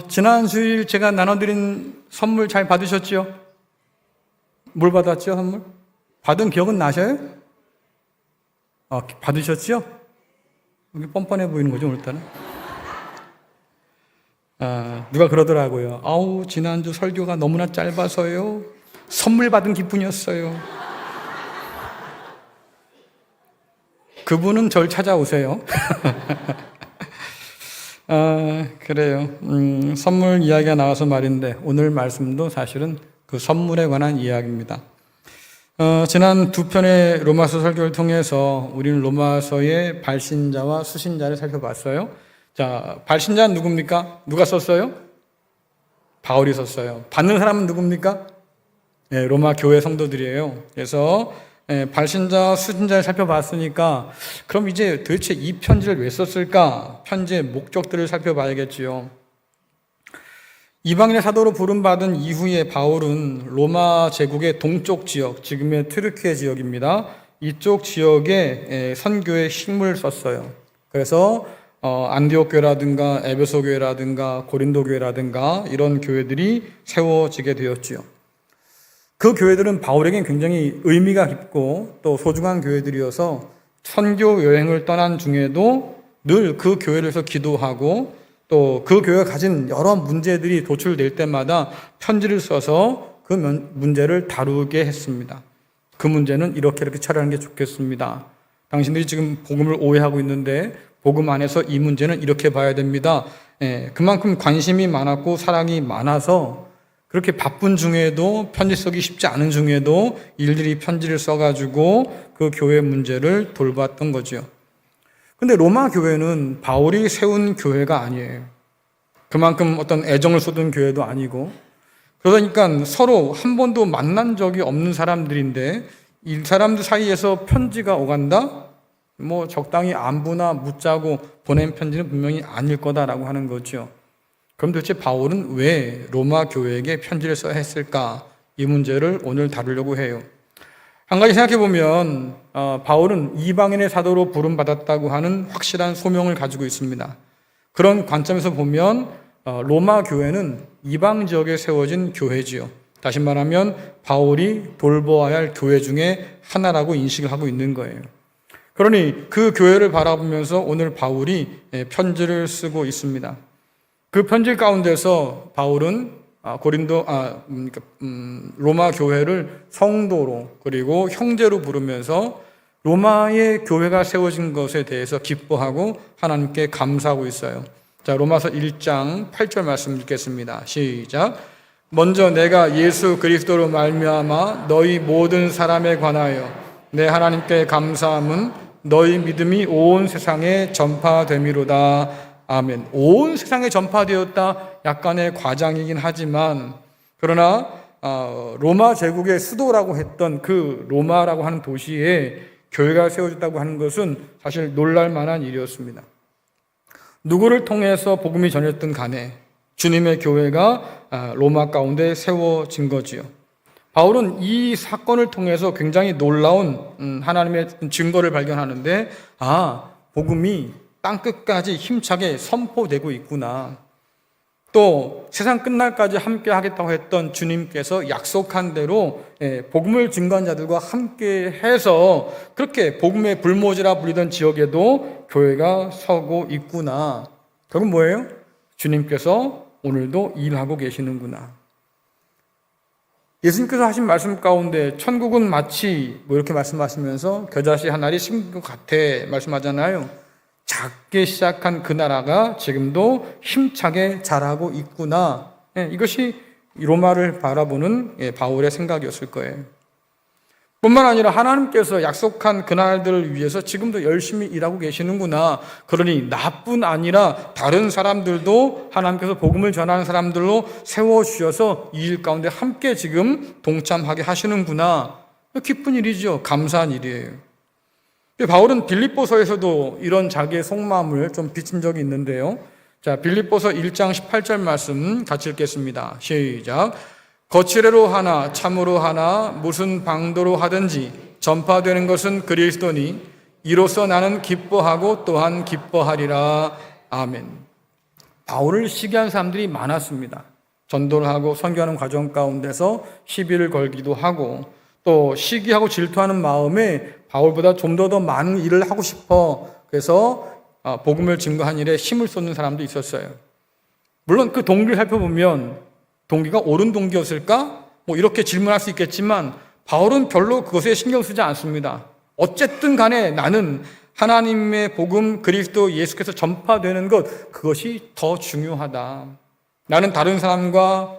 지난 주일 제가 나눠드린 선물 잘 받으셨죠? 뭘 받았죠, 선물? 받은 기억은 나셔요? 받으셨죠? 여기 뻔뻔해 보이는 거죠, 오늘따라? 누가 그러더라고요. 아우, 지난주 설교가 너무나 짧아서요. 선물 받은 기분이었어요. 그분은 절 찾아오세요. 그래요. 선물 이야기가 나와서 말인데, 오늘 말씀도 사실은 그 선물에 관한 이야기입니다. 지난 두 편의 로마서 설교를 통해서 우리는 로마서의 발신자와 수신자를 살펴봤어요. 자, 발신자는 누굽니까? 누가 썼어요? 바울이 썼어요. 받는 사람은 누굽니까? 네, 로마 교회 성도들이에요. 그래서 발신자, 수신자를 살펴봤으니까 그럼 이제 도대체 이 편지를 왜 썼을까? 편지의 목적들을 살펴봐야겠지요. 이방인의 사도로 부름받은 이후에 바울은 로마 제국의 동쪽 지역, 지금의 트르키예 지역입니다. 이쪽 지역에 선교의 힘을 썼어요. 그래서 안디옥 교회라든가 에베소 교회라든가 고린도 교회라든가 이런 교회들이 세워지게 되었지요. 그 교회들은 바울에겐 굉장히 의미가 깊고 또 소중한 교회들이어서 선교 여행을 떠난 중에도 늘 그 교회에서 기도하고 또 그 교회가 가진 여러 문제들이 도출될 때마다 편지를 써서 그 문제를 다루게 했습니다. 그 문제는 이렇게 처리하는 게 좋겠습니다. 당신들이 지금 복음을 오해하고 있는데 복음 안에서 이 문제는 이렇게 봐야 됩니다. 그만큼 관심이 많았고 사랑이 많아서 그렇게 바쁜 중에도 편지 쓰기 쉽지 않은 중에도 일일이 편지를 써가지고 그 교회 문제를 돌봤던 거죠. 근데 로마 교회는 바울이 세운 교회가 아니에요. 그만큼 어떤 애정을 쏟은 교회도 아니고 그러니까 서로 한 번도 만난 적이 없는 사람들인데 이 사람들 사이에서 편지가 오간다? 뭐 적당히 안부나 묻자고 보낸 편지는 분명히 아닐 거다라고 하는 거죠. 그럼 도대체 바울은 왜 로마 교회에게 편지를 써야 했을까? 이 문제를 오늘 다루려고 해요. 한 가지 생각해 보면 바울은 이방인의 사도로 부름받았다고 하는 확실한 소명을 가지고 있습니다. 그런 관점에서 보면 로마 교회는 이방 지역에 세워진 교회지요. 다시 말하면 바울이 돌보아야 할 교회 중에 하나라고 인식을 하고 있는 거예요. 그러니 그 교회를 바라보면서 오늘 바울이 편지를 쓰고 있습니다. 그 편지 가운데서 바울은 로마 교회를 성도로 그리고 형제로 부르면서 로마의 교회가 세워진 것에 대해서 기뻐하고 하나님께 감사하고 있어요. 자, 로마서 1장 8절 말씀 읽겠습니다. 시작. 먼저 내가 예수 그리스도로 말미암아 너희 모든 사람에 관하여 내 하나님께 감사함은 너희 믿음이 온 세상에 전파됨이로다. 아멘. 온 세상에 전파되었다. 약간의 과장이긴 하지만 그러나 로마 제국의 수도라고 했던 그 로마라고 하는 도시에 교회가 세워졌다고 하는 것은 사실 놀랄 만한 일이었습니다. 누구를 통해서 복음이 전했든 간에 주님의 교회가 로마 가운데 세워진 거지요. 바울은 이 사건을 통해서 굉장히 놀라운 하나님의 증거를 발견하는데 복음이 땅끝까지 힘차게 선포되고 있구나. 또 세상 끝날까지 함께 하겠다고 했던 주님께서 약속한 대로 복음을 증거한 자들과 함께 해서 그렇게 복음의 불모지라 불리던 지역에도 교회가 서고 있구나. 그건 뭐예요? 주님께서 오늘도 일하고 계시는구나. 예수님께서 하신 말씀 가운데 천국은 마치 이렇게 말씀하시면서 겨자씨 한 알이 심은 것 같아 말씀하잖아요. 작게 시작한 그 나라가 지금도 힘차게 자라고 있구나. 이것이 로마를 바라보는 바울의 생각이었을 거예요. 뿐만 아니라 하나님께서 약속한 그날들을 위해서 지금도 열심히 일하고 계시는구나. 그러니 나뿐 아니라 다른 사람들도 하나님께서 복음을 전하는 사람들로 세워주셔서 이 일 가운데 함께 지금 동참하게 하시는구나. 기쁜 일이죠. 감사한 일이에요. 바울은 빌립보서에서도 이런 자기의 속마음을 좀 비친 적이 있는데요. 자, 빌립보서 1장 18절 말씀 같이 읽겠습니다. 시작. 거칠애로 하나 참으로 하나 무슨 방도로 하든지 전파되는 것은 그리스도니 이로써 나는 기뻐하고 또한 기뻐하리라. 아멘. 바울을 시기한 사람들이 많았습니다. 전도를 하고 선교하는 과정 가운데서 시비를 걸기도 하고 또 시기하고 질투하는 마음에 바울보다 좀 더 많은 일을 하고 싶어 그래서 복음을 증거한 일에 힘을 쏟는 사람도 있었어요. 물론 그 동기를 살펴보면 동기가 옳은 동기였을까? 이렇게 질문할 수 있겠지만 바울은 별로 그것에 신경 쓰지 않습니다. 어쨌든 간에 나는 하나님의 복음 그리스도 예수께서 전파되는 것 그것이 더 중요하다. 나는 다른 사람과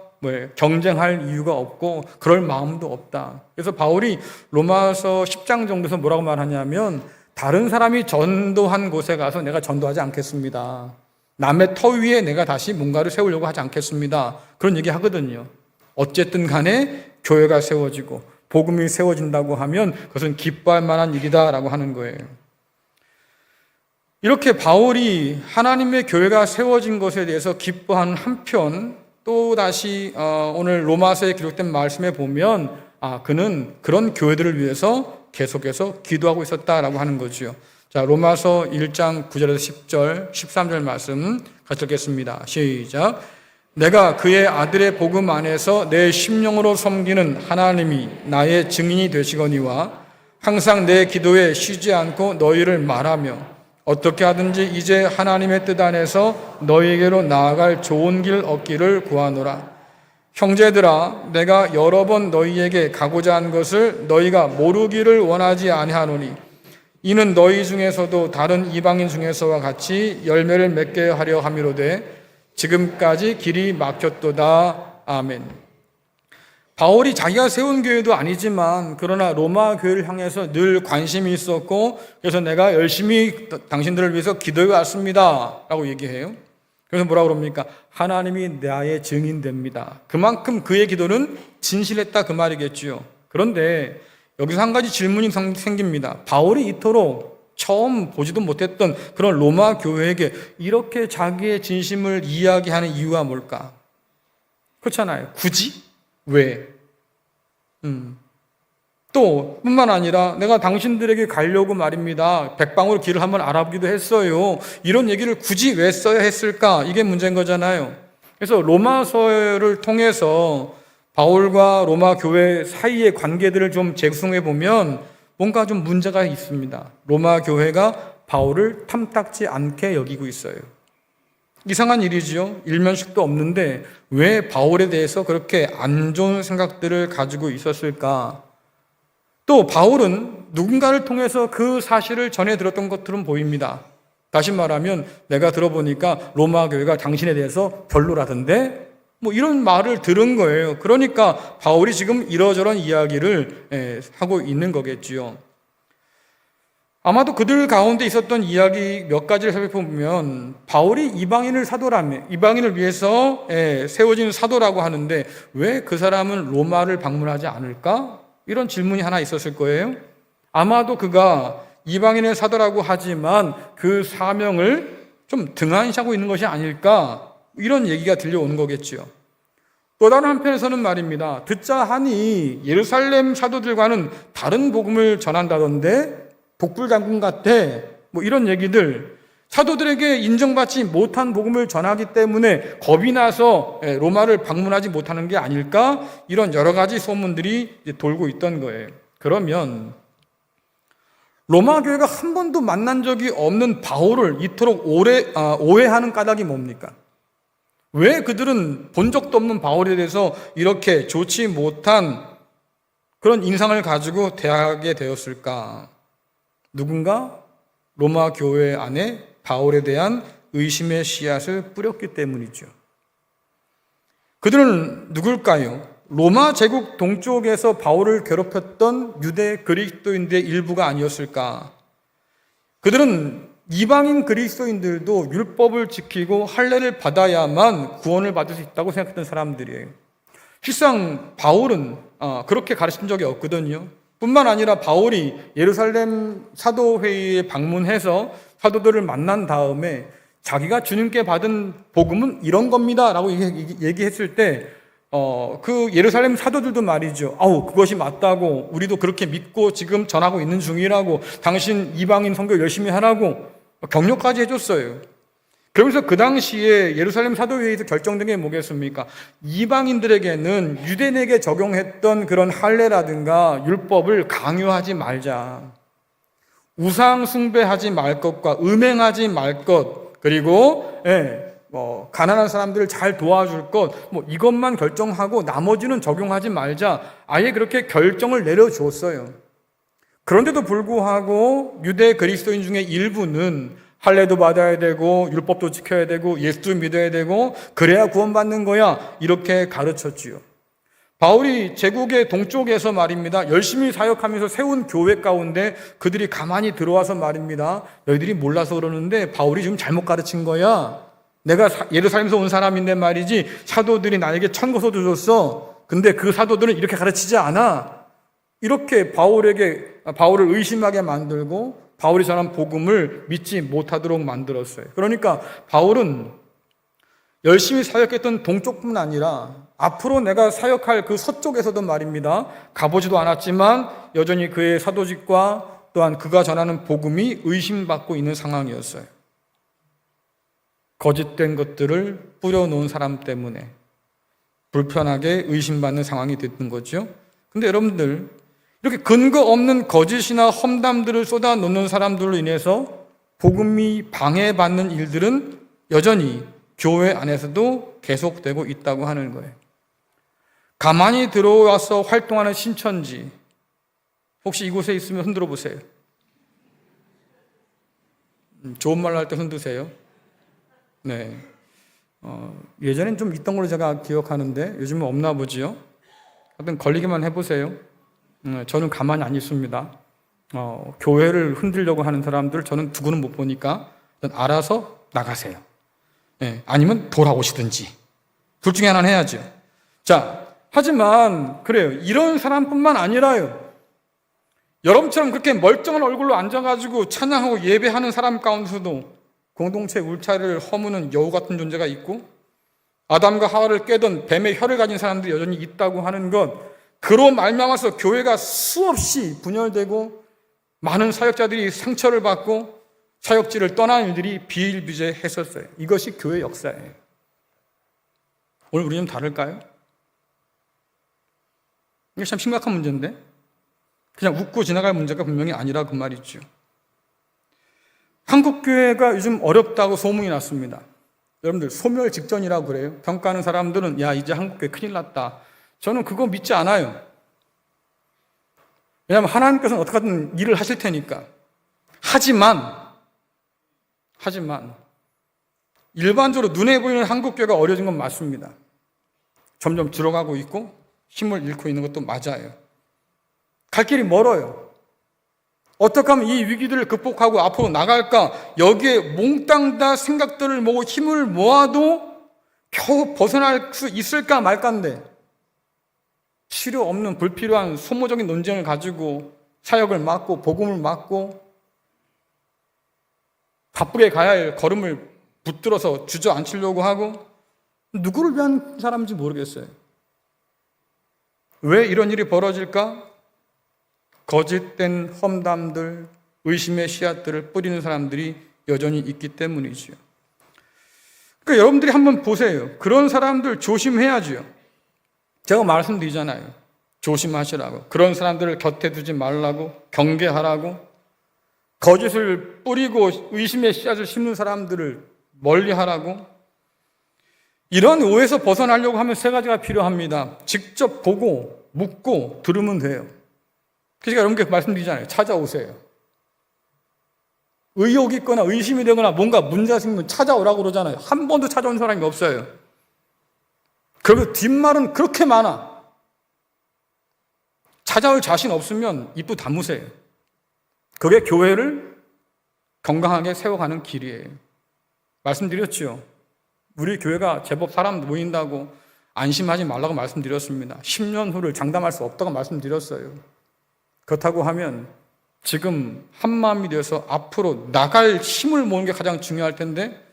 경쟁할 이유가 없고 그럴 마음도 없다. 그래서 바울이 로마서 10장 정도에서 뭐라고 말하냐면 다른 사람이 전도한 곳에 가서 내가 전도하지 않겠습니다. 남의 터 위에 내가 다시 뭔가를 세우려고 하지 않겠습니다. 그런 얘기 하거든요. 어쨌든 간에 교회가 세워지고 복음이 세워진다고 하면 그것은 기뻐할 만한 일이다라고 하는 거예요. 이렇게 바울이 하나님의 교회가 세워진 것에 대해서 기뻐하는 한편 또다시 오늘 로마서에 기록된 말씀에 보면 그는 그런 교회들을 위해서 계속해서 기도하고 있었다라고 하는 거죠. 자, 로마서 1장 9절에서 10절, 13절 말씀 같이 읽겠습니다. 시작. 내가 그의 아들의 복음 안에서 내 심령으로 섬기는 하나님이 나의 증인이 되시거니와 항상 내 기도에 쉬지 않고 너희를 말하며 어떻게 하든지 이제 하나님의 뜻 안에서 너희에게로 나아갈 좋은 길 얻기를 구하노라. 형제들아, 내가 여러 번 너희에게 가고자 한 것을 너희가 모르기를 원하지 아니하노니 이는 너희 중에서도 다른 이방인 중에서와 같이 열매를 맺게 하려 함이로되 지금까지 길이 막혔도다. 아멘. 바울이 자기가 세운 교회도 아니지만 그러나 로마 교회를 향해서 늘 관심이 있었고 그래서 내가 열심히 당신들을 위해서 기도해 왔습니다 라고 얘기해요. 그래서 뭐라고 그럽니까? 하나님이 나의 증인됩니다. 그만큼 그의 기도는 진실했다 그 말이겠지요. 그런데 여기서 한 가지 질문이 생깁니다. 바울이 이토록 처음 보지도 못했던 그런 로마 교회에게 이렇게 자기의 진심을 이야기하는 이유가 뭘까? 그렇잖아요. 굳이? 왜? 또 뿐만 아니라 내가 당신들에게 가려고 말입니다. 백방으로 길을 한번 알아보기도 했어요. 이런 얘기를 굳이 왜 써야 했을까? 이게 문제인 거잖아요. 그래서 로마서를 통해서 바울과 로마 교회 사이의 관계들을 좀 재구성해 보면 뭔가 좀 문제가 있습니다. 로마 교회가 바울을 탐탁지 않게 여기고 있어요. 이상한 일이지요. 일면식도 없는데 왜 바울에 대해서 그렇게 안 좋은 생각들을 가지고 있었을까? 또 바울은 누군가를 통해서 그 사실을 전해 들었던 것들은 보입니다. 다시 말하면 내가 들어보니까 로마 교회가 당신에 대해서 별로라던데 이런 말을 들은 거예요. 그러니까 바울이 지금 이러저런 이야기를 하고 있는 거겠지요. 아마도 그들 가운데 있었던 이야기 몇 가지를 살펴보면 바울이 이방인을 위해서 세워진 사도라고 하는데 왜 그 사람은 로마를 방문하지 않을까? 이런 질문이 하나 있었을 거예요. 아마도 그가 이방인의 사도라고 하지만 그 사명을 좀 등한시하고 있는 것이 아닐까? 이런 얘기가 들려오는 거겠지요. 또 다른 한편에서는 말입니다. 듣자 하니 예루살렘 사도들과는 다른 복음을 전한다던데 독불장군 같아. 이런 얘기들. 사도들에게 인정받지 못한 복음을 전하기 때문에 겁이 나서 로마를 방문하지 못하는 게 아닐까? 이런 여러 가지 소문들이 돌고 있던 거예요. 그러면 로마 교회가 한 번도 만난 적이 없는 바울을 이토록 오해하는 까닭이 뭡니까? 왜 그들은 본 적도 없는 바울에 대해서 이렇게 좋지 못한 그런 인상을 가지고 대하게 되었을까? 누군가 로마 교회 안에 바울에 대한 의심의 씨앗을 뿌렸기 때문이죠. 그들은 누굴까요? 로마 제국 동쪽에서 바울을 괴롭혔던 유대 그리스도인들의 일부가 아니었을까? 그들은 이방인 그리스도인들도 율법을 지키고 할례를 받아야만 구원을 받을 수 있다고 생각했던 사람들이에요. 실상 바울은 그렇게 가르친 적이 없거든요. 뿐만 아니라 바울이 예루살렘 사도회의에 방문해서 사도들을 만난 다음에 자기가 주님께 받은 복음은 이런 겁니다 라고 얘기했을 때 그 예루살렘 사도들도 말이죠. 그것이 맞다고, 우리도 그렇게 믿고 지금 전하고 있는 중이라고, 당신 이방인 선교 열심히 하라고 격려까지 해줬어요. 그러면서 그 당시에 예루살렘 사도회의에서 결정된 게 뭐겠습니까? 이방인들에게는 유대인에게 적용했던 그런 할례라든가 율법을 강요하지 말자. 우상 숭배하지 말 것과 음행하지 말 것, 그리고 가난한 사람들을 잘 도와줄 것, 이것만 결정하고 나머지는 적용하지 말자. 아예 그렇게 결정을 내려줬어요. 그런데도 불구하고 유대 그리스도인 중에 일부는 할례도 받아야 되고 율법도 지켜야 되고 예수도 믿어야 되고 그래야 구원받는 거야, 이렇게 가르쳤지요. 바울이 제국의 동쪽에서 말입니다, 열심히 사역하면서 세운 교회 가운데 그들이 가만히 들어와서 말입니다, 너희들이 몰라서 그러는데 바울이 지금 잘못 가르친 거야. 내가 예루살렘에서 온 사람인데 말이지, 사도들이 나에게 천거서도 줬어. 근데 그 사도들은 이렇게 가르치지 않아. 이렇게 바울을 의심하게 만들고 바울이 전한 복음을 믿지 못하도록 만들었어요. 그러니까 바울은 열심히 사역했던 동쪽뿐 아니라 앞으로 내가 사역할 그 서쪽에서도 말입니다, 가보지도 않았지만 여전히 그의 사도직과 또한 그가 전하는 복음이 의심받고 있는 상황이었어요. 거짓된 것들을 뿌려놓은 사람 때문에 불편하게 의심받는 상황이 됐던 거죠. 근데 여러분들, 이렇게 근거 없는 거짓이나 험담들을 쏟아놓는 사람들로 인해서 복음이 방해받는 일들은 여전히 교회 안에서도 계속되고 있다고 하는 거예요. 가만히 들어와서 활동하는 신천지, 혹시 이곳에 있으면 흔들어 보세요. 좋은 말로 할 때 흔드세요. 네. 예전엔 좀 있던 걸로 제가 기억하는데 요즘은 없나 보지요. 하여튼 걸리기만 해보세요. 저는 가만히 안 있습니다. 교회를 흔들려고 하는 사람들 저는 두고는 못 보니까 알아서 나가세요. 아니면 돌아오시든지 둘 중에 하나는 해야죠. 자, 하지만 그래요. 이런 사람뿐만 아니라요, 여러분처럼 그렇게 멀쩡한 얼굴로 앉아가지고 찬양하고 예배하는 사람 가운데서도 공동체 울타리를 허무는 여우 같은 존재가 있고, 아담과 하와를 깨던 뱀의 혀를 가진 사람들이 여전히 있다고 하는 것, 그로 말미암아서 교회가 수없이 분열되고 많은 사역자들이 상처를 받고 사역지를 떠나는 일들이 비일비재했었어요. 이것이 교회 역사예요. 오늘 우리 좀 다를까요? 이게 참 심각한 문제인데, 그냥 웃고 지나갈 문제가 분명히 아니라 그 말이죠. 한국 교회가 요즘 어렵다고 소문이 났습니다. 여러분들, 소멸 직전이라고 그래요. 평가하는 사람들은 야, 이제 한국 교회 큰일 났다. 저는 그거 믿지 않아요. 왜냐하면 하나님께서는 어떻게든 일을 하실 테니까. 하지만 일반적으로 눈에 보이는 한국교회가 어려진 건 맞습니다. 점점 들어가고 있고 힘을 잃고 있는 것도 맞아요. 갈 길이 멀어요. 어떻게 하면 이 위기들을 극복하고 앞으로 나갈까, 여기에 몽땅 다 생각들을 모으고 힘을 모아도 겨우 벗어날 수 있을까 말까인데, 필요 없는 불필요한 소모적인 논쟁을 가지고 사역을 막고 복음을 막고 바쁘게 가야 할 걸음을 붙들어서 주저앉히려고 하고, 누구를 위한 사람인지 모르겠어요. 왜 이런 일이 벌어질까? 거짓된 험담들, 의심의 씨앗들을 뿌리는 사람들이 여전히 있기 때문이죠. 그러니까 여러분들이 한번 보세요. 그런 사람들 조심해야죠. 제가 말씀드리잖아요. 조심하시라고. 그런 사람들을 곁에 두지 말라고, 경계하라고. 거짓을 뿌리고 의심의 씨앗을 심는 사람들을 멀리하라고. 이런 오해에서 벗어나려고 하면 세 가지가 필요합니다. 직접 보고 묻고 들으면 돼요. 그러니까 여러분께 말씀드리잖아요. 찾아오세요. 의혹이 있거나 의심이 되거나 뭔가 문제가 생기면 찾아오라고 그러잖아요. 한 번도 찾아온 사람이 없어요. 그리고 뒷말은 그렇게 많아. 찾아올 자신 없으면 입도 다무세요. 그게 교회를 건강하게 세워가는 길이에요. 말씀드렸죠. 우리 교회가 제법 사람 모인다고 안심하지 말라고 말씀드렸습니다. 10년 후를 장담할 수 없다고 말씀드렸어요. 그렇다고 하면 지금 한마음이 되어서 앞으로 나갈 힘을 모으는 게 가장 중요할 텐데,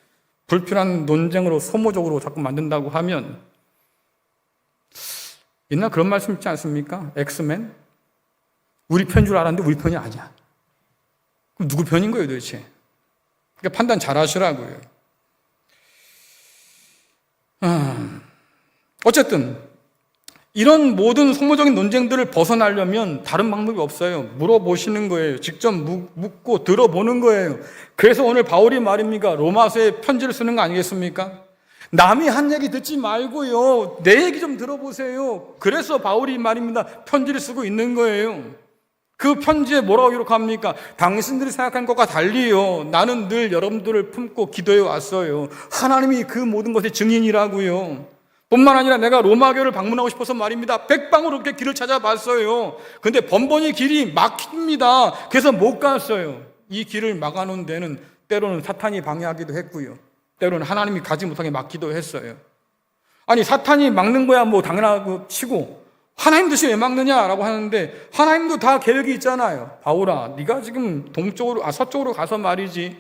불필요한 논쟁으로 소모적으로 자꾸 만든다고 하면, 옛날 그런 말씀 있지 않습니까? 엑스맨? 우리 편인 줄 알았는데 우리 편이 아니야. 그럼 누구 편인 거예요 도대체? 그러니까 판단 잘 하시라고요. 어쨌든 이런 모든 속물적인 논쟁들을 벗어나려면 다른 방법이 없어요. 물어보시는 거예요. 직접 묻고 들어보는 거예요. 그래서 오늘 바울이 말입니까? 로마서에 편지를 쓰는 거 아니겠습니까? 남이 한 얘기 듣지 말고요, 내 얘기 좀 들어보세요. 그래서 바울이 말입니다, 편지를 쓰고 있는 거예요. 그 편지에 뭐라고 기록합니까? 당신들이 생각한 것과 달리요, 나는 늘 여러분들을 품고 기도해 왔어요. 하나님이 그 모든 것의 증인이라고요. 뿐만 아니라 내가 로마교를 방문하고 싶어서 말입니다, 백방으로 이렇게 길을 찾아봤어요. 근데 번번이 길이 막힙니다. 그래서 못 갔어요. 이 길을 막아놓은 데는 때로는 사탄이 방해하기도 했고요, 때로는 하나님이 가지 못하게 막기도 했어요. 아니, 사탄이 막는 거야 뭐 당연하고 치고 하나님 뜻이 왜 막느냐라고 하는데, 하나님도 다 계획이 있잖아요. 바울아, 네가 지금 서쪽으로 가서 말이지,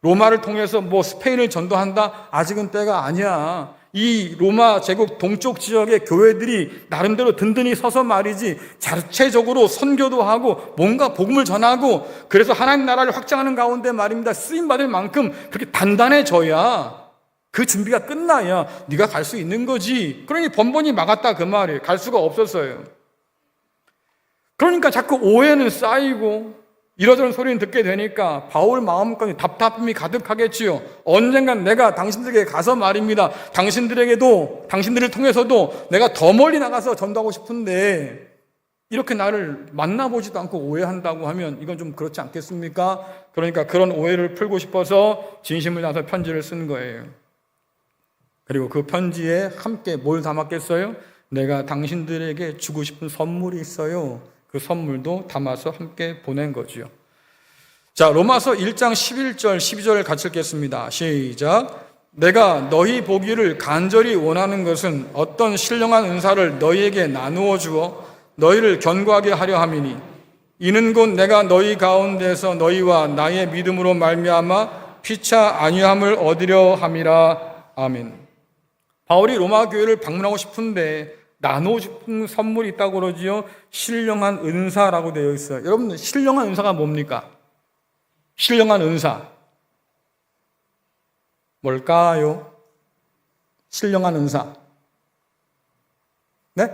로마를 통해서 뭐 스페인을 전도한다? 아직은 때가 아니야. 이 로마 제국 동쪽 지역의 교회들이 나름대로 든든히 서서 말이지, 자체적으로 선교도 하고 뭔가 복음을 전하고, 그래서 하나님 나라를 확장하는 가운데 말입니다, 쓰임받을 만큼 그렇게 단단해져야, 그 준비가 끝나야 네가 갈 수 있는 거지. 그러니 번번이 막았다 그 말이에요. 갈 수가 없었어요. 그러니까 자꾸 오해는 쌓이고 이러저런 소리는 듣게 되니까 바울 마음까지 답답함이 가득하겠지요. 언젠간 내가 당신들에게 가서 말입니다, 당신들을 통해서도 내가 더 멀리 나가서 전도하고 싶은데 이렇게 나를 만나보지도 않고 오해한다고 하면 이건 좀 그렇지 않겠습니까? 그러니까 그런 오해를 풀고 싶어서 진심을 다해서 편지를 쓴 거예요. 그리고 그 편지에 함께 뭘 담았겠어요? 내가 당신들에게 주고 싶은 선물이 있어요. 그 선물도 담아서 함께 보낸 거죠. 자, 로마서 1장 11절 12절을 같이 읽겠습니다. 시작. 내가 너희 보기를 간절히 원하는 것은 어떤 신령한 은사를 너희에게 나누어 주어 너희를 견고하게 하려 함이니, 이는 곧 내가 너희 가운데서 너희와 나의 믿음으로 말미암아 피차 안위함을 얻으려 함이라. 아멘. 바울이 로마 교회를 방문하고 싶은데 나누고 싶은 선물이 있다고 그러지요. 신령한 은사라고 되어 있어요. 여러분, 신령한 은사가 뭡니까? 신령한 은사 뭘까요? 신령한 은사. 네?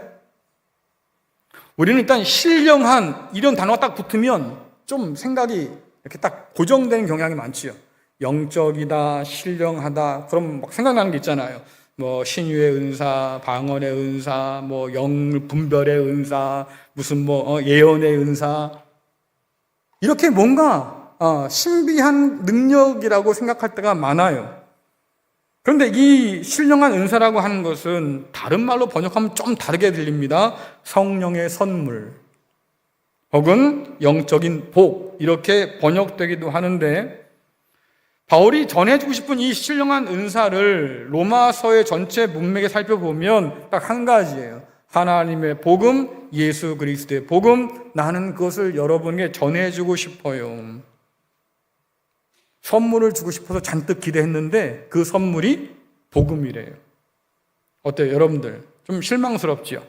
우리는 일단 신령한 이런 단어가 딱 붙으면 좀 생각이 이렇게 딱 고정되는 경향이 많지요. 영적이다, 신령하다, 그럼 막 생각나는 게 있잖아요. 뭐 신유의 은사, 방언의 은사, 뭐 영 분별의 은사, 무슨 뭐 예언의 은사, 이렇게 뭔가 신비한 능력이라고 생각할 때가 많아요. 그런데 이 신령한 은사라고 하는 것은 다른 말로 번역하면 좀 다르게 들립니다. 성령의 선물 혹은 영적인 복, 이렇게 번역되기도 하는데, 바울이 전해주고 싶은 이 신령한 은사를 로마서의 전체 문맥에 살펴보면 딱 한 가지예요. 하나님의 복음, 예수 그리스도의 복음, 나는 그것을 여러분에게 전해주고 싶어요. 선물을 주고 싶어서 잔뜩 기대했는데 그 선물이 복음이래요. 어때요, 여러분들? 좀 실망스럽지요?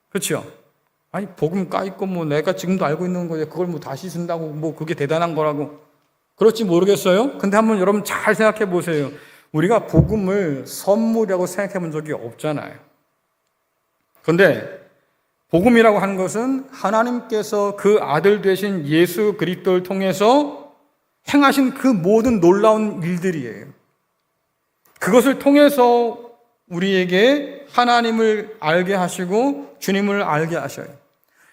그렇죠? 아니, 복음 까있고 뭐 내가 지금도 알고 있는 거에 그걸 뭐 다시 준다고 뭐 그게 대단한 거라고, 그렇지 모르겠어요? 근데 한번 여러분 잘 생각해 보세요. 우리가 복음을 선물이라고 생각해 본 적이 없잖아요. 그런데 복음이라고 하는 것은 하나님께서 그 아들 되신 예수 그리스도를 통해서 행하신 그 모든 놀라운 일들이에요. 그것을 통해서 우리에게 하나님을 알게 하시고 주님을 알게 하셔요.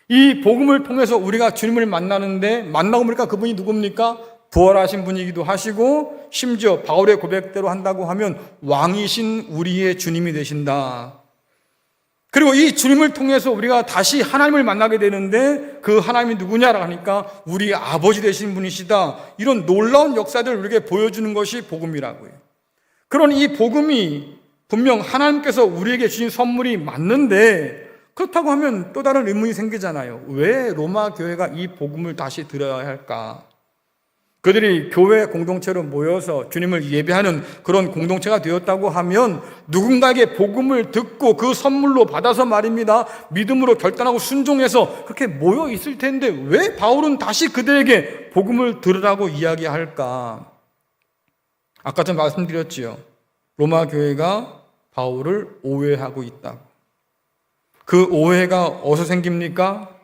이 복음을 통해서 우리가 주님을 만나는데, 만나고 보니까 그분이 누굽니까? 부활하신 분이기도 하시고, 심지어 바울의 고백대로 한다고 하면 왕이신 우리의 주님이 되신다. 그리고 이 주님을 통해서 우리가 다시 하나님을 만나게 되는데, 그 하나님이 누구냐라고 하니까 우리 아버지 되신 분이시다. 이런 놀라운 역사들을 우리에게 보여주는 것이 복음이라고요. 그런 이 복음이 분명 하나님께서 우리에게 주신 선물이 맞는데, 그렇다고 하면 또 다른 의문이 생기잖아요. 왜 로마 교회가 이 복음을 다시 들어야 할까? 그들이 교회 공동체로 모여서 주님을 예배하는 그런 공동체가 되었다고 하면 누군가에게 복음을 듣고 그 선물로 받아서 말입니다, 믿음으로 결단하고 순종해서 그렇게 모여 있을 텐데 왜 바울은 다시 그들에게 복음을 들으라고 이야기할까? 아까 전 말씀드렸지요. 로마 교회가 바울을 오해하고 있다고. 그 오해가 어디서 생깁니까?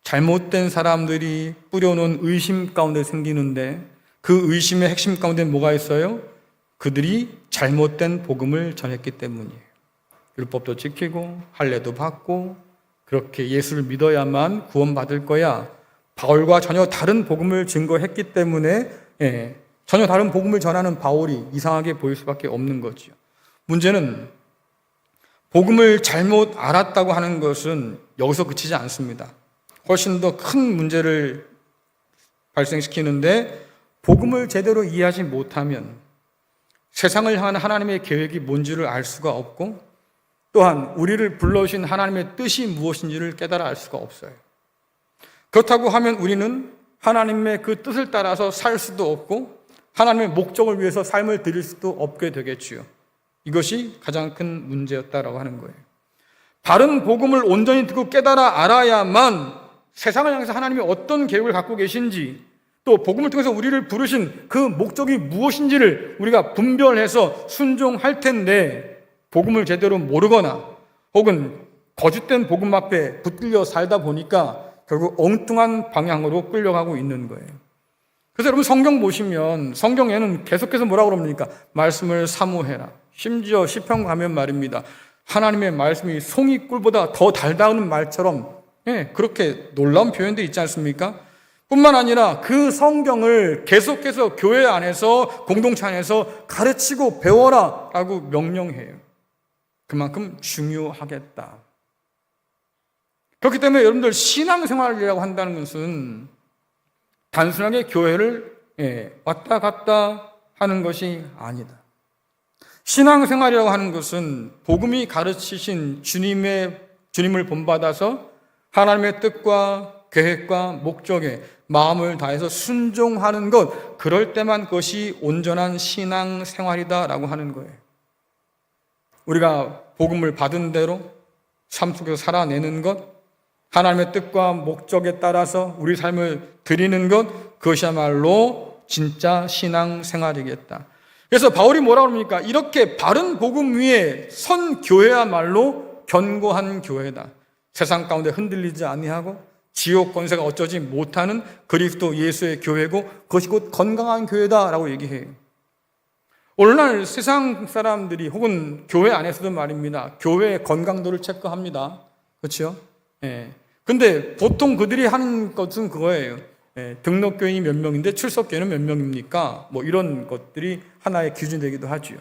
잘못된 사람들이 뿌려놓은 의심 가운데 생기는데, 그 의심의 핵심 가운데 뭐가 있어요? 그들이 잘못된 복음을 전했기 때문이에요. 율법도 지키고 할례도 받고 그렇게 예수를 믿어야만 구원받을 거야. 바울과 전혀 다른 복음을 증거했기 때문에 전혀 다른 복음을 전하는 바울이 이상하게 보일 수밖에 없는 거죠. 문제는 복음을 잘못 알았다고 하는 것은 여기서 그치지 않습니다. 훨씬 더 큰 문제를 발생시키는데, 복음을 제대로 이해하지 못하면 세상을 향한 하나님의 계획이 뭔지를 알 수가 없고, 또한 우리를 불러주신 하나님의 뜻이 무엇인지를 깨달아 알 수가 없어요. 그렇다고 하면 우리는 하나님의 그 뜻을 따라서 살 수도 없고 하나님의 목적을 위해서 삶을 드릴 수도 없게 되겠지요. 이것이 가장 큰 문제였다라고 하는 거예요. 바른 복음을 온전히 듣고 깨달아 알아야만 세상을 향해서 하나님이 어떤 계획을 갖고 계신지, 또 복음을 통해서 우리를 부르신 그 목적이 무엇인지를 우리가 분별해서 순종할 텐데, 복음을 제대로 모르거나 혹은 거짓된 복음 앞에 붙들려 살다 보니까 결국 엉뚱한 방향으로 끌려가고 있는 거예요. 그래서 여러분 성경 보시면 성경에는 계속해서 뭐라고 그럽니까? 말씀을 사모해라. 심지어 시편 가면 말입니다. 하나님의 말씀이 송이꿀보다 더 달다는 말처럼 그렇게 놀라운 표현도 있지 않습니까? 뿐만 아니라 그 성경을 계속해서 교회 안에서 공동체 안에서 가르치고 배워라 라고 명령해요. 그만큼 중요하겠다. 그렇기 때문에 여러분들 신앙생활이라고 한다는 것은 단순하게 교회를 왔다 갔다 하는 것이 아니다. 신앙생활이라고 하는 것은 복음이 가르치신 주님을 본받아서 하나님의 뜻과 계획과 목적에 마음을 다해서 순종하는 것, 그럴 때만 그것이 온전한 신앙생활이다라고 하는 거예요. 우리가 복음을 받은 대로 삶 속에서 살아내는 것, 하나님의 뜻과 목적에 따라서 우리 삶을 드리는 것, 그것이야말로 진짜 신앙생활이겠다. 그래서 바울이 뭐라고 합니까? 이렇게 바른 복음 위에 선 교회야말로 견고한 교회다. 세상 가운데 흔들리지 아니하고 지옥 권세가 어쩌지 못하는 그리스도 예수의 교회고, 그것이 곧 건강한 교회다라고 얘기해요. 오늘날 세상 사람들이 혹은 교회 안에서도 말입니다. 교회의 건강도를 체크합니다. 그렇죠? 근데 보통 그들이 하는 것은 그거예요. 등록교인이 몇 명인데 출석교인은 몇 명입니까? 뭐 이런 것들이 하나의 기준이 되기도 하죠.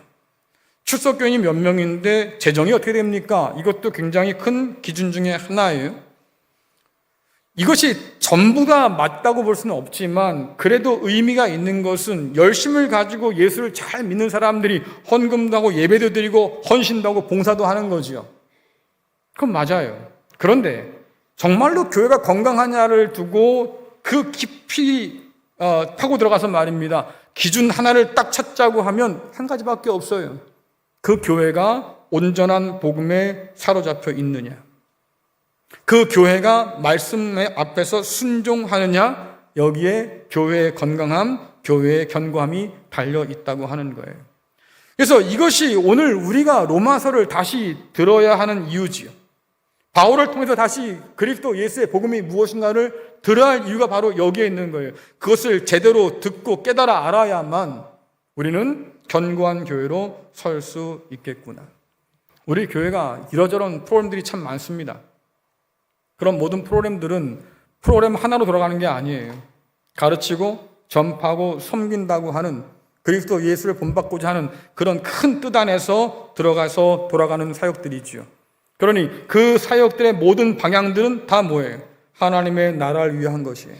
출석교인이 몇 명인데 재정이 어떻게 됩니까? 이것도 굉장히 큰 기준 중에 하나예요. 이것이 전부 다 맞다고 볼 수는 없지만 그래도 의미가 있는 것은 열심을 가지고 예수를 잘 믿는 사람들이 헌금도 하고 예배도 드리고 헌신도 하고 봉사도 하는 거죠. 그건 맞아요. 그런데 정말로 교회가 건강하냐를 두고 그 깊이 파고 들어가서 말입니다. 기준 하나를 딱 찾자고 하면 한 가지밖에 없어요. 그 교회가 온전한 복음에 사로잡혀 있느냐, 그 교회가 말씀의 앞에서 순종하느냐, 여기에 교회의 건강함, 교회의 견고함이 달려 있다고 하는 거예요. 그래서 이것이 오늘 우리가 로마서를 다시 들어야 하는 이유지요. 바울을 통해서 다시 그리스도 예수의 복음이 무엇인가를 들어야 할 이유가 바로 여기에 있는 거예요. 그것을 제대로 듣고 깨달아 알아야만 우리는 견고한 교회로 설 수 있겠구나. 우리 교회가 이러저런 프로그램들이 참 많습니다. 그런 모든 프로그램들은 프로그램 하나로 돌아가는 게 아니에요. 가르치고 전파하고 섬긴다고 하는, 그리스도 예수를 본받고자 하는 그런 큰 뜻 안에서 들어가서 돌아가는 사역들이지요. 그러니 그 사역들의 모든 방향들은 다 뭐예요? 하나님의 나라를 위한 것이에요.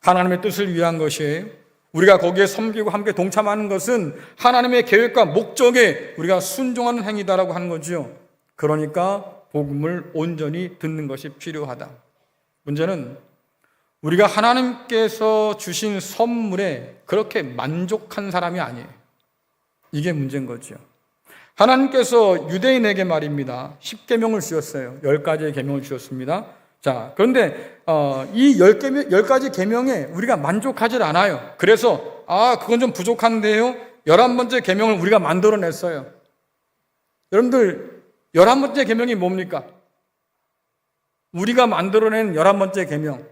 하나님의 뜻을 위한 것이에요. 우리가 거기에 섬기고 함께 동참하는 것은 하나님의 계획과 목적에 우리가 순종하는 행위다라고 하는 거죠. 그러니까 복음을 온전히 듣는 것이 필요하다. 문제는 우리가 하나님께서 주신 선물에 그렇게 만족한 사람이 아니에요. 이게 문제인 거죠. 하나님께서 유대인에게 말입니다. 10계명을 주셨어요. 10가지의 계명을 주셨습니다. 자, 그런데 이 10가지 계명에 우리가 만족하지 않아요. 그래서 그건 좀 부족한데요. 11번째 계명을 우리가 만들어냈어요. 여러분들 11번째 계명이 뭡니까? 우리가 만들어낸 11번째 계명,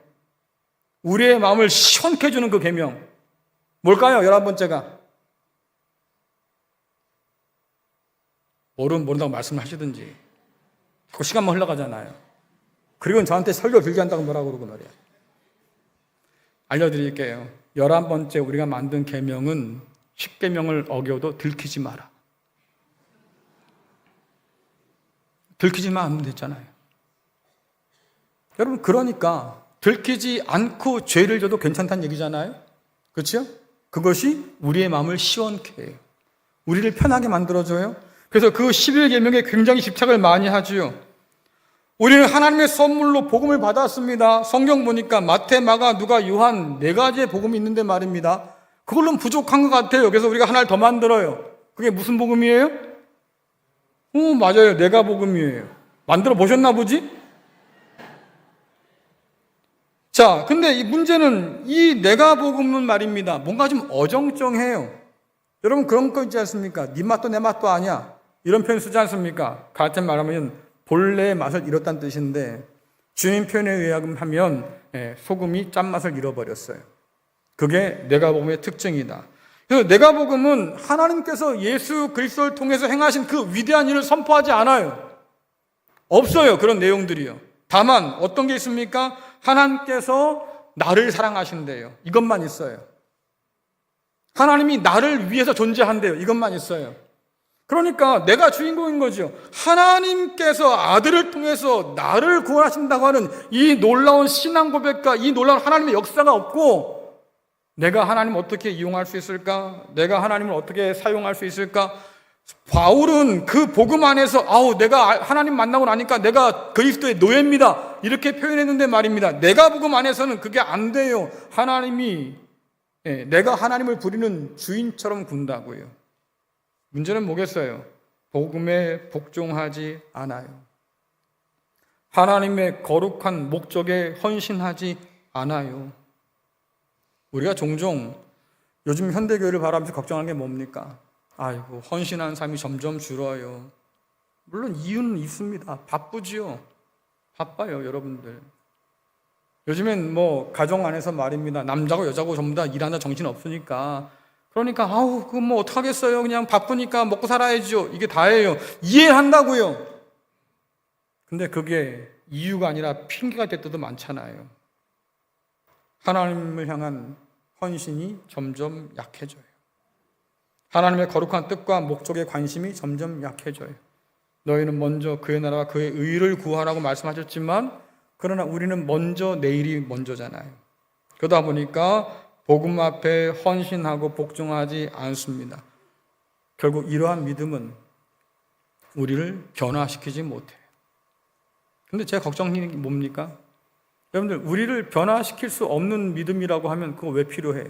우리의 마음을 시원케 해주는 그 계명 뭘까요? 11번째가 모른다고 말씀을 하시든지 자꾸 시간만 흘러가잖아요. 그리고 저한테 설교 길게 한다고 뭐라고 그러고 말이야. 알려드릴게요. 11번째 우리가 만든 계명은 10계명을 어겨도 들키지 마라. 들키지만 않으면 됐잖아요. 여러분, 그러니까 들키지 않고 죄를 져도 괜찮다는 얘기잖아요. 그렇죠? 그것이 우리의 마음을 시원케 해요. 우리를 편하게 만들어줘요. 그래서 그 11계명에 굉장히 집착을 많이 하지요. 우리는 하나님의 선물로 복음을 받았습니다. 성경 보니까 마태, 마가, 누가, 요한 4가지의 복음이 있는데 말입니다. 그걸로는 부족한 것 같아요. 그래서 우리가 하나를 더 만들어요. 그게 무슨 복음이에요? 맞아요. 내가 복음이에요. 만들어 보셨나 보지? 자, 근데 이 문제는 이 내가 복음은 말입니다. 뭔가 좀 어정쩡해요. 여러분 그런 거 있지 않습니까? 네 맛도 내 맛도 아니야. 이런 표현 쓰지 않습니까? 같은 말하면 본래의 맛을 잃었다는 뜻인데 주인 표현에 의하면 소금이 짠맛을 잃어버렸어요. 그게 내가 복음의 특징이다. 그래서 내가 복음은 하나님께서 예수 그리스도를 통해서 행하신 그 위대한 일을 선포하지 않아요. 없어요. 그런 내용들이요. 다만 어떤 게 있습니까? 하나님께서 나를 사랑하신대요. 이것만 있어요. 하나님이 나를 위해서 존재한대요. 이것만 있어요. 그러니까 내가 주인공인 거죠. 하나님께서 아들을 통해서 나를 구원하신다고 하는 이 놀라운 신앙 고백과 이 놀라운 하나님의 역사가 없고 내가 하나님을 어떻게 이용할 수 있을까? 내가 하나님을 어떻게 사용할 수 있을까? 바울은 그 복음 안에서 내가 하나님 만나고 나니까 내가 그리스도의 노예입니다. 이렇게 표현했는데 말입니다. 내가 복음 안에서는 그게 안 돼요. 내가 하나님을 부리는 주인처럼 군다고요. 문제는 뭐겠어요? 복음에 복종하지 않아요. 하나님의 거룩한 목적에 헌신하지 않아요. 우리가 종종 요즘 현대교회를 바라보면서 걱정하는 게 뭡니까? 아이고, 헌신하는 삶이 점점 줄어요. 물론 이유는 있습니다. 바쁘지요. 바빠요, 여러분들. 요즘엔 가정 안에서 말입니다. 남자고 여자고 전부 다 일하느라 정신 없으니까. 그러니까 그건 어떡하겠어요. 그냥 바쁘니까 먹고 살아야죠. 이게 다예요. 이해한다고요. 근데 그게 이유가 아니라 핑계가 될 때도 많잖아요. 하나님을 향한 헌신이 점점 약해져요. 하나님의 거룩한 뜻과 목적에 관심이 점점 약해져요. 너희는 먼저 그의 나라와 그의 의를 구하라고 말씀하셨지만 그러나 우리는 먼저 내일이 먼저잖아요. 그러다 보니까 복음 앞에 헌신하고 복종하지 않습니다. 결국 이러한 믿음은 우리를 변화시키지 못해요. 근데 제 걱정이 뭡니까? 여러분들, 우리를 변화시킬 수 없는 믿음이라고 하면 그거 왜 필요해?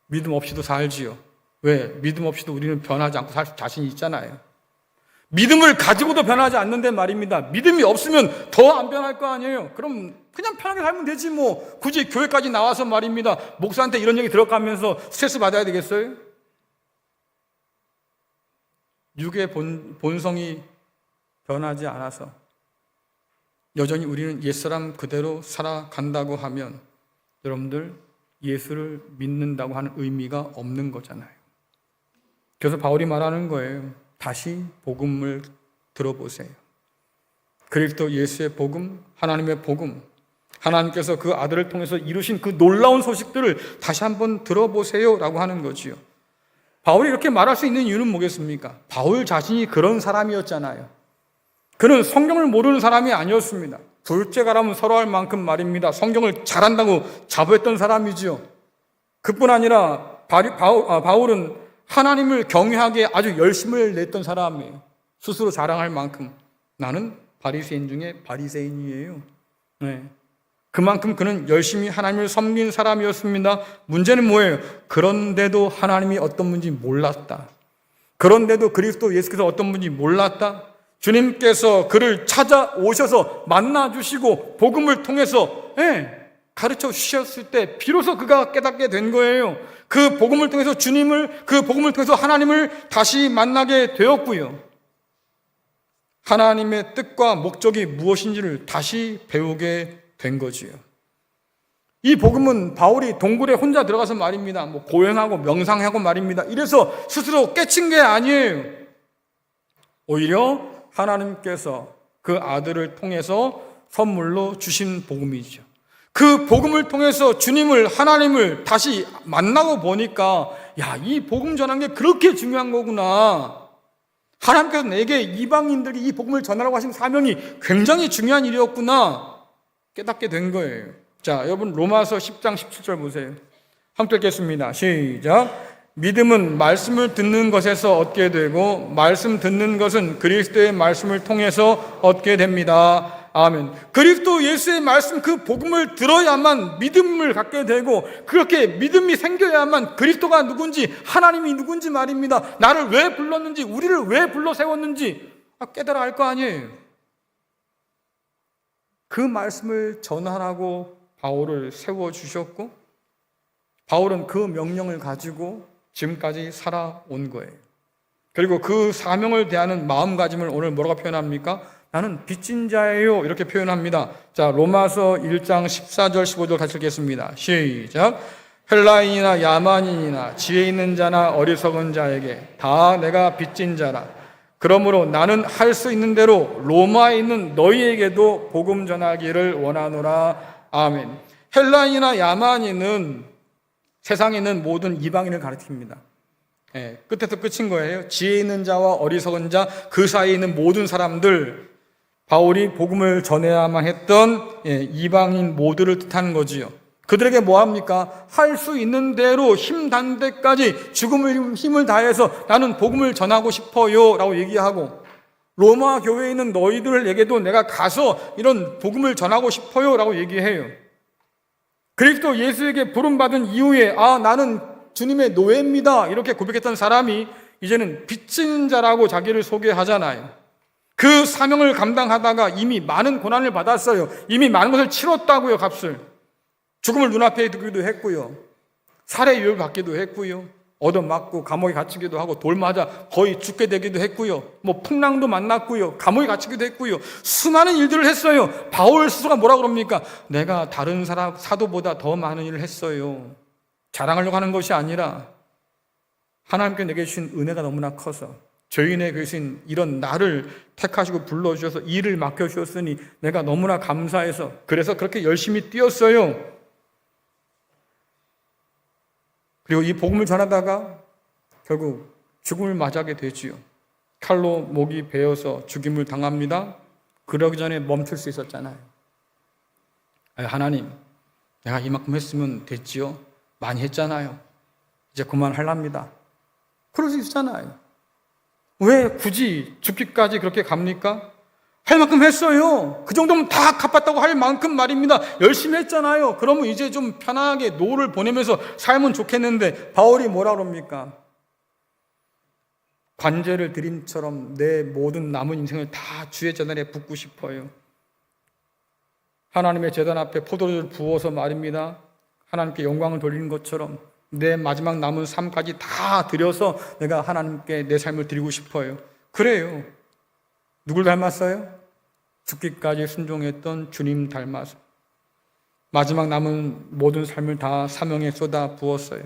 믿음 없이도 살지요. 왜? 믿음 없이도 우리는 변하지 않고 살 자신이 있잖아요. 믿음을 가지고도 변하지 않는데 말입니다. 믿음이 없으면 더 안 변할 거 아니에요. 그럼 그냥 편하게 살면 되지 뭐. 굳이 교회까지 나와서 말입니다. 목사한테 이런 얘기 들어가면서 스트레스 받아야 되겠어요? 육의 본성이 변하지 않아서 여전히 우리는 옛사람 그대로 살아간다고 하면 여러분들 예수를 믿는다고 하는 의미가 없는 거잖아요. 그래서 바울이 말하는 거예요. 다시 복음을 들어보세요. 그리스도 예수의 복음, 하나님의 복음, 하나님께서 그 아들을 통해서 이루신 그 놀라운 소식들을 다시 한번 들어보세요 라고 하는 거지요. 바울이 이렇게 말할 수 있는 이유는 뭐겠습니까? 바울 자신이 그런 사람이었잖아요. 그는 성경을 모르는 사람이 아니었습니다. 둘째가라면 서로 할 만큼 말입니다. 성경을 잘한다고 자부했던 사람이지요. 그뿐 아니라 바울은 하나님을 경외하기에 아주 열심을 냈던 사람이에요. 스스로 자랑할 만큼 나는 바리새인 중에 바리새인이에요. 네. 그만큼 그는 열심히 하나님을 섬긴 사람이었습니다. 문제는 뭐예요? 그런데도 하나님이 어떤 분인지 몰랐다. 그런데도 그리스도 예수께서 어떤 분인지 몰랐다. 주님께서 그를 찾아오셔서 만나주시고 복음을 통해서 가르쳐 주셨을 때 비로소 그가 깨닫게 된 거예요. 그 복음을 통해서 그 복음을 통해서 하나님을 다시 만나게 되었고요. 하나님의 뜻과 목적이 무엇인지를 다시 배우게 된 거지요. 이 복음은 바울이 동굴에 혼자 들어가서 말입니다. 고행하고 명상하고 말입니다. 이래서 스스로 깨친 게 아니에요. 오히려 하나님께서 그 아들을 통해서 선물로 주신 복음이죠. 그 복음을 통해서 주님을, 하나님을 다시 만나고 보니까, 이 복음 전하는 게 그렇게 중요한 거구나. 하나님께서 내게 이방인들이 이 복음을 전하라고 하신 사명이 굉장히 중요한 일이었구나 깨닫게 된 거예요. 자, 여러분 로마서 10장 17절 보세요. 함께 읽겠습니다. 시작. 믿음은 말씀을 듣는 것에서 얻게 되고 말씀 듣는 것은 그리스도의 말씀을 통해서 얻게 됩니다. 아멘. 그리스도 예수의 말씀, 그 복음을 들어야만 믿음을 갖게 되고, 그렇게 믿음이 생겨야만 그리스도가 누군지, 하나님이 누군지 말입니다. 나를 왜 불렀는지, 우리를 왜 불러 세웠는지 깨달아 알 거 아니에요. 그 말씀을 전하라고 바울을 세워주셨고, 바울은 그 명령을 가지고 지금까지 살아온 거예요. 그리고 그 사명을 대하는 마음가짐을 오늘 뭐라고 표현합니까? 나는 빚진 자예요, 이렇게 표현합니다. 자, 로마서 1장 14절 15절 같이 읽겠습니다. 시작. 헬라인이나 야만인이나 지혜 있는 자나 어리석은 자에게 다 내가 빚진 자라. 그러므로 나는 할 수 있는 대로 로마에 있는 너희에게도 복음 전하기를 원하노라. 아멘. 헬라인이나 야만인은 세상에 있는 모든 이방인을 가리킵니다. 끝에서 끝인 거예요. 지혜 있는 자와 어리석은 자, 그 사이에 있는 모든 사람들, 바울이 복음을 전해야만 했던 이방인 모두를 뜻하는 거지요. 그들에게 뭐합니까? 할 수 있는 대로 힘단 데까지 죽음을 힘을 다해서 나는 복음을 전하고 싶어요 라고 얘기하고, 로마 교회에 있는 너희들에게도 내가 가서 이런 복음을 전하고 싶어요 라고 얘기해요. 그리스도 예수에게 부름받은 이후에 나는 주님의 노예입니다 이렇게 고백했던 사람이 이제는 빚진 자라고 자기를 소개하잖아요. 그 사명을 감당하다가 이미 많은 고난을 받았어요. 이미 많은 것을 치렀다고요. 값을. 죽음을 눈앞에 두기도 했고요. 살해 유혹을 받기도 했고요. 얻어맞고 감옥에 갇히기도 하고 돌 맞아 거의 죽게 되기도 했고요. 풍랑도 만났고요. 감옥에 갇히기도 했고요. 수많은 일들을 했어요. 바울 스스로가 뭐라 그럽니까? 내가 다른 사도보다 더 많은 일을 했어요. 자랑하려고 하는 것이 아니라 하나님께 내게 주신 은혜가 너무나 커서 죄인의 계신 이런 나를 택하시고 불러주셔서 일을 맡겨주셨으니 내가 너무나 감사해서 그래서 그렇게 열심히 뛰었어요. 그리고 이 복음을 전하다가 결국 죽음을 맞이하게 되지요. 칼로 목이 베어서 죽임을 당합니다. 그러기 전에 멈출 수 있었잖아요. 하나님, 내가 이만큼 했으면 됐지요. 많이 했잖아요. 이제 그만하랍니다. 그럴 수 있잖아요. 왜 굳이 죽기까지 그렇게 갑니까? 할 만큼 했어요. 그 정도면 다 갚았다고 할 만큼 말입니다. 열심히 했잖아요. 그러면 이제 좀 편하게 노후를 보내면서 살면 좋겠는데 바울이 뭐라 그럽니까? 관제를 드림처럼 내 모든 남은 인생을 다 주의 제단에 붓고 싶어요. 하나님의 제단 앞에 포도주를 부어서 말입니다. 하나님께 영광을 돌리는 것처럼 내 마지막 남은 삶까지 다 드려서 내가 하나님께 내 삶을 드리고 싶어요. 그래요. 누굴 닮았어요? 죽기까지 순종했던 주님 닮아서 마지막 남은 모든 삶을 다 사명에 쏟아 부었어요.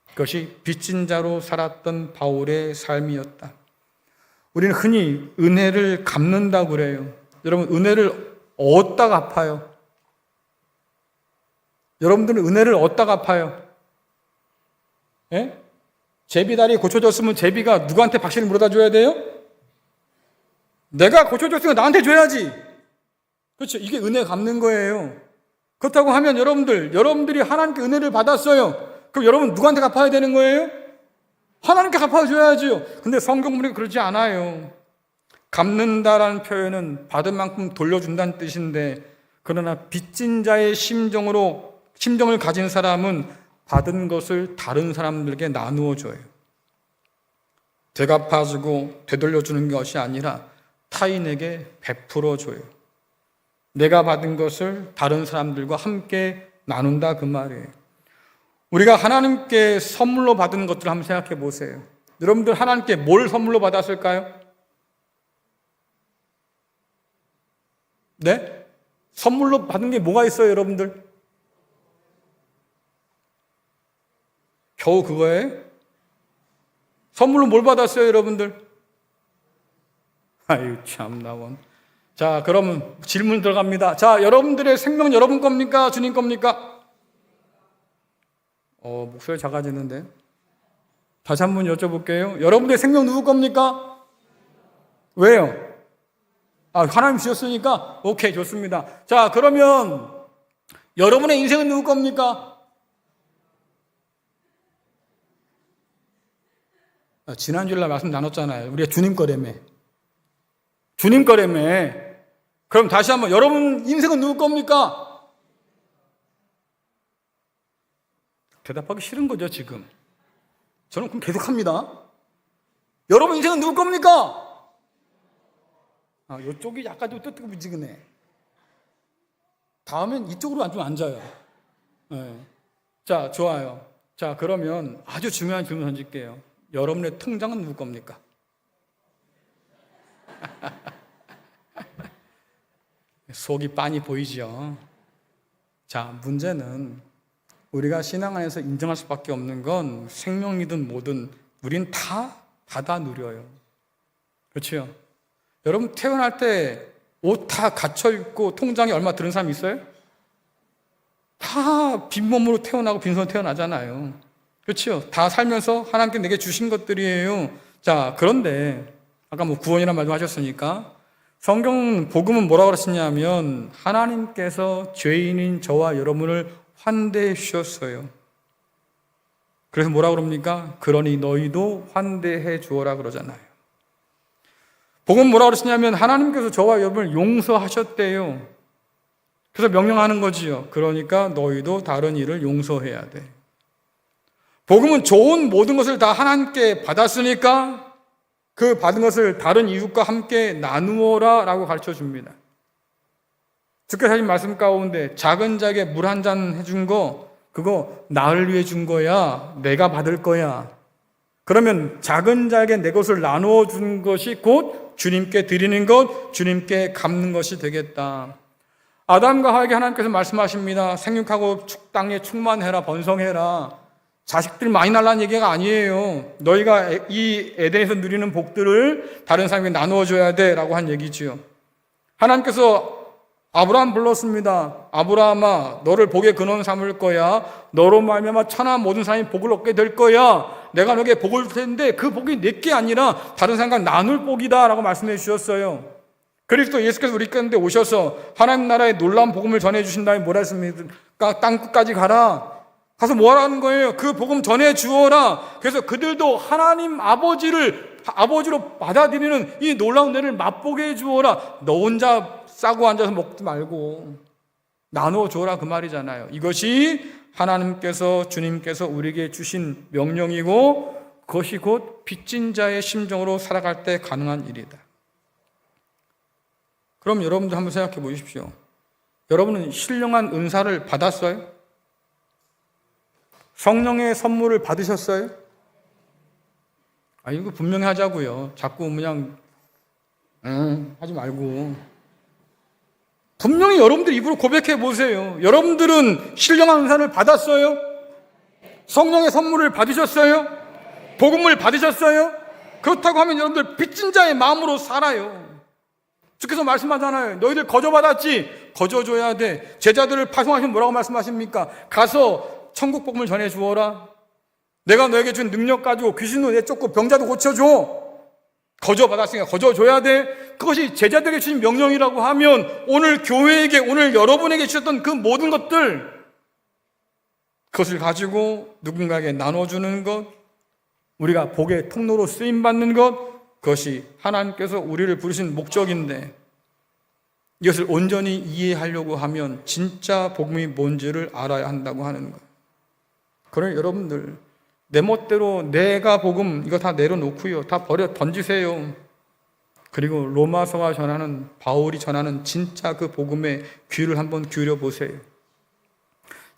그것이 빚진 자로 살았던 바울의 삶이었다. 우리는 흔히 은혜를 갚는다고 그래요. 여러분, 은혜를 얻다가 갚아요. 여러분들은 은혜를 얻다가 갚아요. 예? 제비다리 고쳐졌으면 제비가 누구한테 박씨를 물어다 줘야 돼요? 내가 고쳐줬으니까 나한테 줘야지. 그렇죠. 이게 은혜 갚는 거예요. 그렇다고 하면 여러분들이 하나님께 은혜를 받았어요. 그럼 여러분 누구한테 갚아야 되는 거예요? 하나님께 갚아줘야지요. 근데 성경 보니까 그러지 않아요. 갚는다라는 표현은 받은 만큼 돌려준다는 뜻인데, 그러나 빚진 자의 심정을 가진 사람은 받은 것을 다른 사람들에게 나누어 줘요. 되갚아주고 되돌려주는 것이 아니라 타인에게 베풀어 줘요. 내가 받은 것을 다른 사람들과 함께 나눈다 그 말이에요. 우리가 하나님께 선물로 받은 것들을 한번 생각해 보세요. 여러분들 하나님께 뭘 선물로 받았을까요? 네? 선물로 받은 게 뭐가 있어요, 여러분들? 겨우 그거예요? 선물로 뭘 받았어요, 여러분들? 아유, 참나원. 자, 그러면 질문 들어갑니다. 자, 여러분들의 생명은 여러분 겁니까? 주님 겁니까? 목소리 작아지는데. 다시 한번 여쭤볼게요. 여러분들의 생명 누구 겁니까? 왜요? 하나님 주셨으니까? 오케이, 좋습니다. 자, 그러면 여러분의 인생은 누구 겁니까? 지난주에 말씀 나눴잖아요. 우리가 주님 거라며. 주님 거라며. 그럼 다시 한번 여러분 인생은 누구 겁니까? 대답하기 싫은 거죠, 지금. 저는 그럼 계속합니다. 여러분 인생은 누구 겁니까? 이쪽이 약간 좀 뜨뜻미지근해. 다음엔 이쪽으로 좀 앉아요. 네. 자, 좋아요. 자, 그러면 아주 중요한 질문 던질게요. 여러분의 통장은 누구 겁니까? 속이 빤히 보이죠? 자, 문제는 우리가 신앙 안에서 인정할 수밖에 없는 건 생명이든 뭐든 우린 다 받아 누려요. 그렇죠? 여러분 태어날 때 옷 다 갖춰 입고 통장에 얼마 들은 사람 있어요? 다 빈몸으로 태어나고 빈손 태어나잖아요. 그렇죠? 다 살면서 하나님께 내게 주신 것들이에요. 자, 그런데 아까 구원이라는 말도 하셨으니까 성경 복음은 뭐라고 그러시냐면 하나님께서 죄인인 저와 여러분을 환대해 주셨어요. 그래서 뭐라고 그럽니까? 그러니 너희도 환대해 주어라 그러잖아요. 복음 뭐라고 그러시냐면 하나님께서 저와 여러분을 용서하셨대요. 그래서 명령하는 거지요. 그러니까 너희도 다른 일을 용서해야 돼. 복음은 좋은 모든 것을 다 하나님께 받았으니까 그 받은 것을 다른 이웃과 함께 나누어라 라고 가르쳐 줍니다. 주께서 하신 말씀 가운데 작은 자에게 물 한 잔 해준 거 그거 나를 위해 준 거야. 내가 받을 거야. 그러면 작은 자에게 내 것을 나누어 준 것이 곧 주님께 드리는 것, 주님께 갚는 것이 되겠다. 아담과 하에게 하나님께서 말씀하십니다. 생육하고 땅에 충만해라, 번성해라. 자식들 많이 날라는 얘기가 아니에요. 너희가 이 에덴에서 누리는 복들을 다른 사람에게 나누어 줘야 돼 라고 한 얘기지요. 하나님께서 아브라함 불렀습니다. 아브라함아, 너를 복의 근원 삼을 거야. 너로 말미암아 천하 모든 사람이 복을 얻게 될 거야. 내가 너에게 복을 줄 텐데 그 복이 내게 아니라 다른 사람과 나눌 복이다 라고 말씀해 주셨어요. 그리스도 예수께서 우리 가운데 오셔서 하나님 나라의 놀라운 복음을 전해 주신 다음에 뭐라 했습니까? 땅 끝까지 가라. 가서 뭐 하라는 거예요? 그 복음 전해 주어라. 그래서 그들도 하나님 아버지로 받아들이는 이 놀라운 은혜를 맛보게 해 주어라. 너 혼자 싸고 앉아서 먹지 말고 나누어 주어라 그 말이잖아요. 이것이 하나님께서 주님께서 우리에게 주신 명령이고 그것이 곧 빚진 자의 심정으로 살아갈 때 가능한 일이다. 그럼 여러분도 한번 생각해 보십시오. 여러분은 신령한 은사를 받았어요? 성령의 선물을 받으셨어요? 이거 분명히 하자고요. 자꾸 그냥 하지 말고 분명히 여러분들 입으로 고백해 보세요. 여러분들은 신령한 은사를 받았어요? 성령의 선물을 받으셨어요? 복음을 받으셨어요? 그렇다고 하면 여러분들 빚진 자의 마음으로 살아요. 주께서 말씀하잖아요. 너희들 거저받았지? 거저줘야 돼. 제자들을 파송하시면 뭐라고 말씀하십니까? 가서 천국 복음을 전해 주어라. 내가 너에게 준 능력 가지고 귀신도 내쫓고 병자도 고쳐줘. 거저받았으니까 거저줘야 돼. 그것이 제자들에게 주신 명령이라고 하면 오늘 교회에게, 오늘 여러분에게 주셨던 그 모든 것들, 그것을 가지고 누군가에게 나눠주는 것, 우리가 복의 통로로 쓰임받는 것, 그것이 하나님께서 우리를 부르신 목적인데 이것을 온전히 이해하려고 하면 진짜 복음이 뭔지를 알아야 한다고 하는 거예요. 그러니 여러분들 내 멋대로 내가 복음 이거 다 내려놓고요. 다 버려 던지세요. 그리고 로마서가 전하는 바울이 전하는 진짜 그 복음의 귀를 한번 기울여 보세요.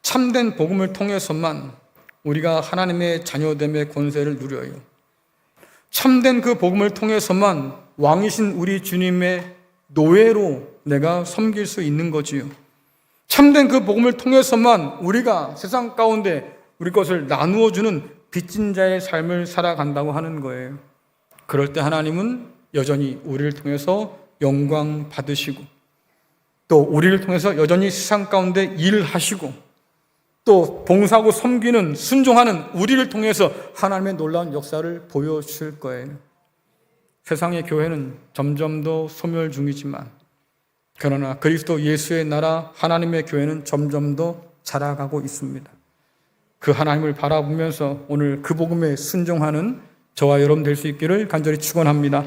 참된 복음을 통해서만 우리가 하나님의 자녀됨의 권세를 누려요. 참된 그 복음을 통해서만 왕이신 우리 주님의 노예로 내가 섬길 수 있는 거지요. 참된 그 복음을 통해서만 우리가 세상 가운데 우리 것을 나누어 주는 빚진 자의 삶을 살아간다고 하는 거예요. 그럴 때 하나님은 여전히 우리를 통해서 영광 받으시고, 또 우리를 통해서 여전히 세상 가운데 일하시고, 또 봉사하고 섬기는 순종하는 우리를 통해서 하나님의 놀라운 역사를 보여주실 거예요. 세상의 교회는 점점 더 소멸 중이지만, 그러나 그리스도 예수의 나라 하나님의 교회는 점점 더 자라가고 있습니다. 그 하나님을 바라보면서 오늘 그 복음에 순종하는 저와 여러분 될 수 있기를 간절히 축원합니다.